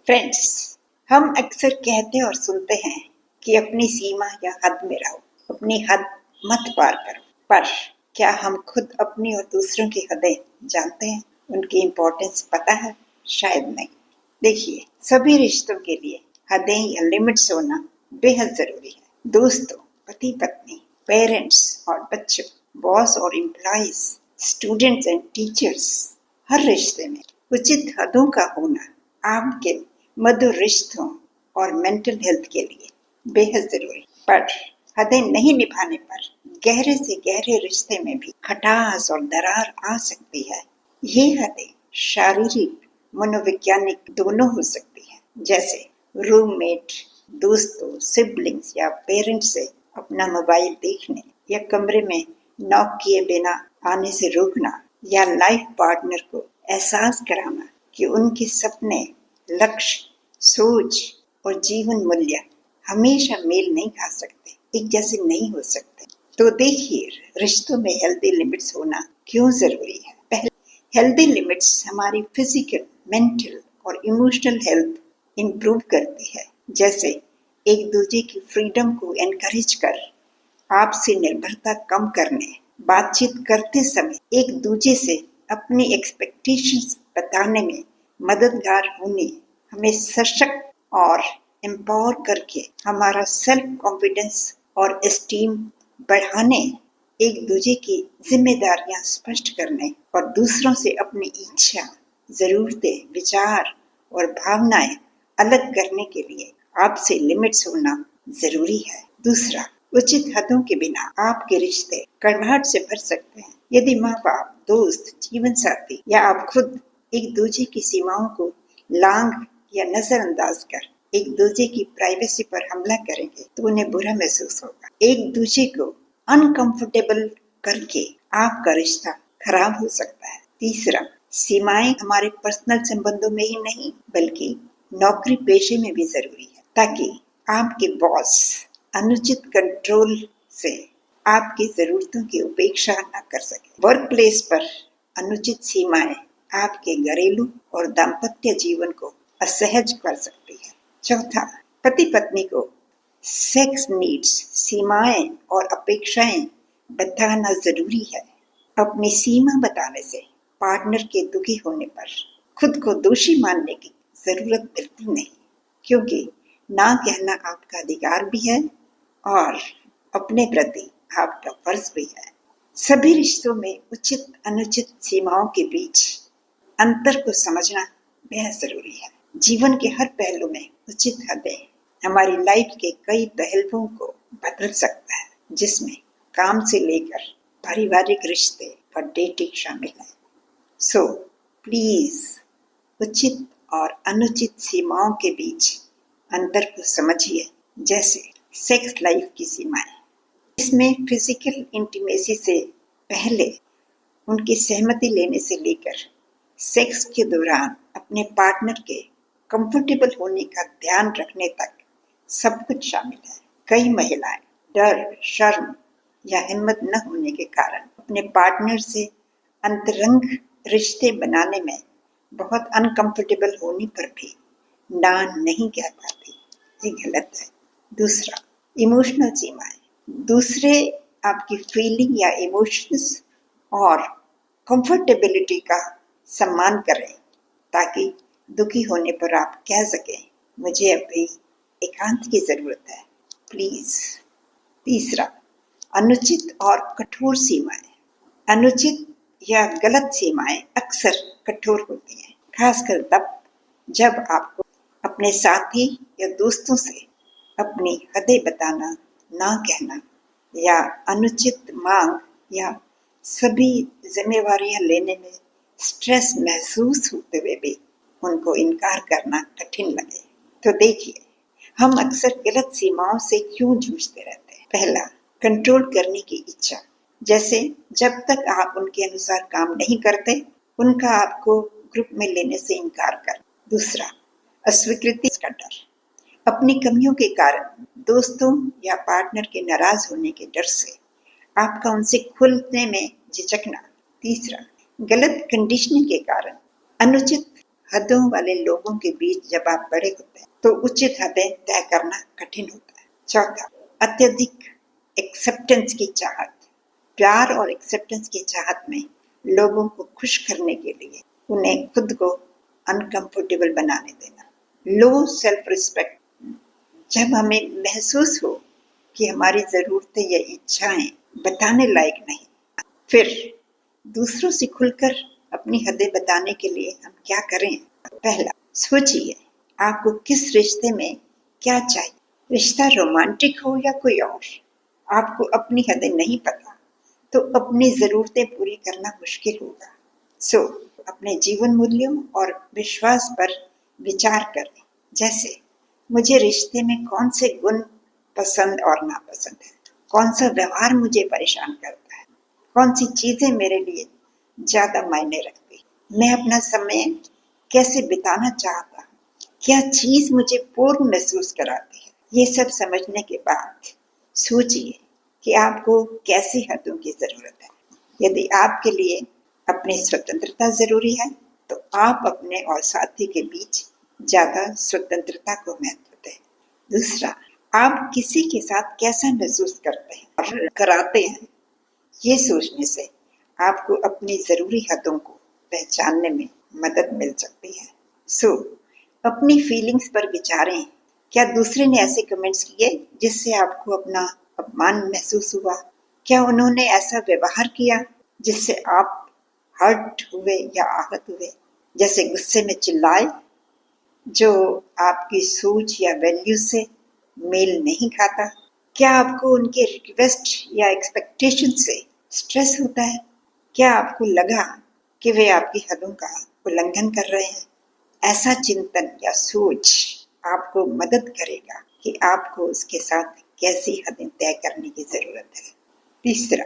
Friends, हम अक्सर कहते और सुनते हैं कि अपनी सीमा या हद में रहो, अपनी हद मत पार करो। पर क्या हम खुद अपनी और दूसरों की हदें जानते हैं? उनकी इम्पोर्टेंस पता है? शायद नहीं। देखिए, सभी रिश्तों के लिए हदें या लिमिट्स होना बेहद जरूरी है। दोस्तों, पति पत्नी, पेरेंट्स और बच्चों, बॉस और एम्प्लॉइज, स्टूडेंट्स एंड टीचर्स, हर रिश्ते में उचित हदों का होना आपके मधुर रिश्तों और मेंटल हेल्थ के लिए बेहद जरूरी। पर हदें नहीं निभाने पर गहरे से गहरे रिश्ते में भी खटास और दरार आ सकती है। ये हदें शारीरिक, मनोवैज्ञानिक दोनों हो सकती है, जैसे रूममेट, दोस्तों, सिबलिंग्स या पेरेंट्स से अपना मोबाइल देखने या कमरे में नॉक किए बिना आने से रोकना, या लाइफ पार्टनर को एहसास कराना कि उनके सपने, लक्ष्य, सोच और जीवन मूल्य हमेशा मेल नहीं खा सकते, एक जैसे नहीं हो सकते। तो देखिए, रिश्तों में हेल्दी लिमिट्स होना क्यों जरूरी है। पहले, हेल्दी लिमिट्स हमारी फिजिकल, मेंटल और इमोशनल हेल्थ इंप्रूव करती है। जैसे एक दूसरे की फ्रीडम को एनकरेज कर, आपसे निर्भरता कम करने, बातचीत करते समय एक दूसरे से अपनी एक्सपेक्टेशंस बताने में मददगार होने, हमें सशक्त और एम्पावर करके हमारा सेल्फ कॉन्फिडेंस और एस्टीम बढ़ाने, एक दूसरे की जिम्मेदारियां स्पष्ट करने और दूसरों से अपनी इच्छा, जरूरतें, विचार और भावनाएं अलग करने के लिए आपसे लिमिट्स होना जरूरी है। दूसरा, उचित हदों के बिना आपके रिश्ते कड़वाहट से भर सकते हैं। यदि माँ बाप, दोस्त, जीवन साथी या आप खुद एक दूसरे की सीमाओं को लांघ या नजरअंदाज कर एक दूसरे की प्राइवेसी पर हमला करेंगे तो उन्हें बुरा महसूस होगा। एक दूसरे को अनकंफर्टेबल करके आपका रिश्ता खराब हो सकता है। तीसरा, सीमाएं हमारे पर्सनल संबंधों में ही नहीं बल्कि नौकरी पेशे में भी जरूरी है, ताकि आपके बॉस अनुचित कंट्रोल से आपकी जरूरतों की उपेक्षा न कर सके। वर्क प्लेस पर अनुचित सीमाएं आपके घरेलू और दाम्पत्य जीवन को असहज कर सकती है। चौथा, पति पत्नी को सेक्स नीड्स, सीमाएं और अपेक्षाएं बताना जरूरी है। अपनी सीमा बताने से पार्टनर के दुखी होने पर खुद को दोषी मानने की जरूरत बिल्कुल नहीं, क्योंकि ना कहना आपका अधिकार भी है और अपने प्रति आपका फर्ज भी है। सभी रिश्तों में उचित अनुचित सीमाओं के बीच अंतर को समझना बेहद जरूरी है। जीवन के हर पहलू में उचित हदें हमारी लाइफ के कई पहलुओं को बदल सकता है, जिसमें काम से लेकर पारिवारिक रिश्ते और डेटिंग शामिल है। सो प्लीज, उचित और अनुचित सीमाओं के बीच अंतर को समझिए। जैसे सेक्स लाइफ की सीमाएं, इसमें फिजिकल इंटीमेसी से पहले उनकी सहमति लेने से लेकर सेक्स के दौरान अपने पार्टनर के कंफर्टेबल होने का ध्यान रखने तक सब कुछ शामिल है। कई महिलाएं डर, शर्म या हिम्मत न होने के कारण अपने पार्टनर से अंतरंग रिश्ते बनाने में बहुत अनकंफर्टेबल होने पर भी ना नहीं कह पाती। ये गलत है। दूसरा, इमोशनल सीमाएं, दूसरे आपकी फीलिंग या इमोशंस और कंफर्टेबिलिटी का सम्मान करें, ताकि दुखी होने पर आप कह सकें, मुझे अभी एकांत की जरूरत है, प्लीज। तीसरा, अनुचित और कठोर सीमाएं, अनुचित या गलत सीमाएं अक्सर कठोर होती हैं, खासकर तब जब आपको अपने साथी या दोस्तों से अपनी हदें बताना, ना कहना या अनुचित मांग या सभी जिम्मेवारियां लेने में स्ट्रेस महसूस होते हुए भी उनको इनकार करना कठिन लगे। तो देखिए, हम अक्सर गलत सीमाओं से क्यों जूझते रहते हैं। पहला, कंट्रोल करने की इच्छा, जैसे जब तक आप उनके अनुसार काम नहीं करते, उनका आपको ग्रुप में लेने से इनकार कर। दूसरा, अस्वीकृति का डर, अपनी कमियों के कारण दोस्तों या पार्टनर के नाराज होने के डर से आपका उनसे खुलने में झिझकना। तीसरा, गलत कंडीशनिंग के कारण अनुचित हदों वाले लोगों के बीच जब आप बड़े होते हैं तो उचित हदें तय करना कठिन होता है। चौथा, अत्यधिक एक्सेप्टेंस की चाहत। प्यार और एक्सेप्टेंस की चाहत में लोगों को खुश करने के लिए उन्हें खुद को अनकंफर्टेबल बनाने देना। Low self respect. जब हमें महसूस हो कि हमारी जरूरतें या इच्छाएं बताने लायक नहीं। फिर दूसरों से खुलकर अपनी हदें बताने के लिए हम क्या करें? पहला, सोचिए आपको किस रिश्ते में क्या चाहिए। रिश्ता रोमांटिक हो या कोई और, आपको अपनी हदें नहीं पता तो अपनी जरूरतें पूरी करना मुश्किल होगा। सो अपने जीवन मूल्यों और विश्वास पर विचार करें। जैसे, मुझे रिश्ते में कौन से गुण पसंद और नापसंद है, कौन सा व्यवहार मुझे परेशान करता है, कौन सी चीजें मेरे लिए ज्यादा मायने रखती, मैं अपना समय कैसे बिताना चाहता हूँ, क्या चीज मुझे पूर्ण महसूस कराती है। ये सब समझने के बाद सोचिए कि आपको कैसी हदों की जरूरत है। यदि आपके लिए अपनी स्वतंत्रता जरूरी है तो आप अपने और साथी के बीच ज्यादा स्वतंत्रता को महत्व दें। दूसरा, आप किसी के साथ कैसा महसूस करते हैं और कराते हैं, ये सोचने से आपको अपनी जरूरी हदों को पहचानने में मदद मिल सकती है। सो अपनी फीलिंग्स पर विचारें। क्या दूसरे ने ऐसे कमेंट्स किए जिससे आपको अपना अपमान महसूस हुआ? क्या उन्होंने ऐसा व्यवहार किया जिससे आप हर्ट हुए या आहत हुए? जैसे गुस्से में चिल्लाए जो आपकी सोच या वैल्यू से मेल नहीं खाता? क्या आपको उनके रिक्वेस्ट या एक्सपेक्टेशन से स्ट्रेस होता है? क्या आपको लगा कि वे आपकी हदों का उल्लंघन कर रहे हैं? ऐसा चिंतन या सोच आपको मदद करेगा कि आपको उसके साथ कैसी हदें तय करने की जरूरत है। तीसरा,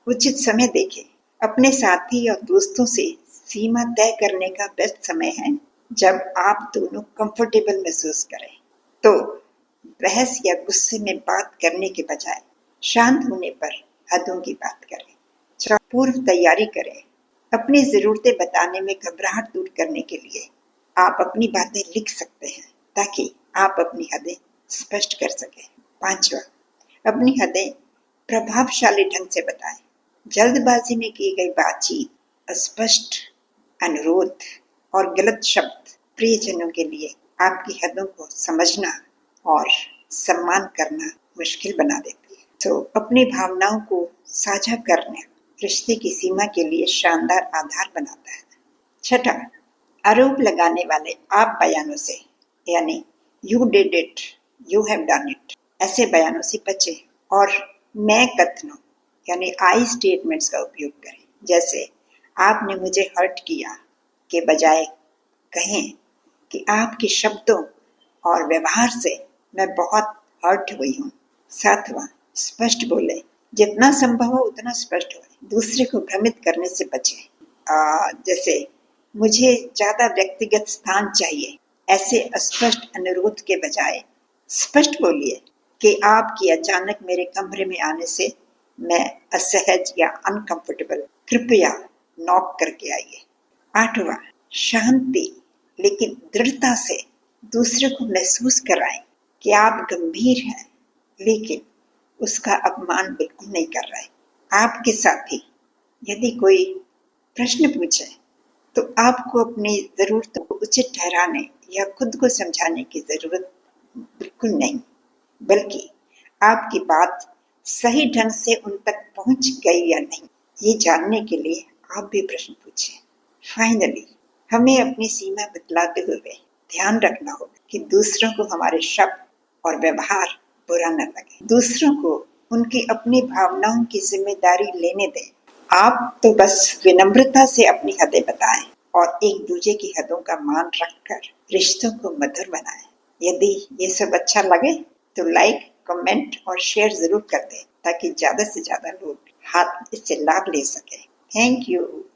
उचित समय देखें। अपने साथी और दोस्तों से सीमा तय करने का बेस्ट समय है जब आप दोनों कंफर्टेबल महसूस करें। तो बहस या गुस्से में बात करने के बजाय शांत होने पर हदों की बात करें। पूर्व तैयारी करें। अपनी जरूरतें बताने में घबराहट दूर करने के लिए आप अपनी बातें लिख सकते हैं ताकि आप अपनी हदें स्पष्ट कर सकें। पांचवा, अपनी हदें प्रभावशाली ढंग से बताएं। जल्दबाजी में की गई बातचीत, अस्पष्ट अनुरोध और गलत शब्द प्रियजनों के लिए आपकी हदों को समझना और सम्मान करना मुश्किल बना देती है। तो अपनी भावनाओं को साझा करना रिश्ते की सीमा के लिए शानदार आधार बनाता है। छठा, आरोप लगाने वाले आप बयानों से, यानी you did it, you have done it, ऐसे बयानों से बचें और मैं कथनों यानी आई स्टेटमेंट्स का उपयोग करें। जैसे, आपने मुझे हर्ट किया के बजाय कहें कि आपके शब्दों और व्यवहार से मैं बहुत हर्ट हुई हूँ। सातवां, स्पष्ट बोले। जितना संभव हो उतना स्पष्ट हो। दूसरे को भ्रमित करने से बचें। जैसे, मुझे ज्यादा व्यक्तिगत स्थान चाहिए, ऐसे अस्पष्ट अनुरोध के बजाय स्पष्ट बोलिए कि आपकी अचानक मेरे कमरे में आने से मैं असहज या अनकंफर्टेबल, कृपया नॉक करके आइए। आठवां, शांति लेकिन दृढ़ता से दूसरे को महसूस कराएं कि आप गंभीर हैं लेकिन उसका अपमान बिल्कुल नहीं कर रहे। आपके साथी यदि कोई प्रश्न पूछे तो आपको अपनी जरूरतों को उचित ठहराने या खुद को समझाने की जरूरत बिल्कुल नहीं, बल्कि आपकी बात सही ढंग से उन तक पहुंच गई या नहीं, ये जानने के लिए आप भी प्रश्न पूछें। फाइनली, हमें अपनी सीमा बतलाते हुए ध्यान रखना होगा कि दूसरों को हमारे शब्द और व्यवहार बुरा न लगे। दूसरों को उनकी अपनी भावनाओं की जिम्मेदारी लेने दें। आप तो बस विनम्रता से अपनी हदें बताएं और एक दूसरे की हदों का मान रखकर रिश्तों को मधुर बनाएं। यदि ये सब अच्छा लगे तो लाइक, कमेंट और शेयर जरूर कर दें ताकि ज्यादा से ज्यादा लोग इससे लाभ ले सकें। Thank you.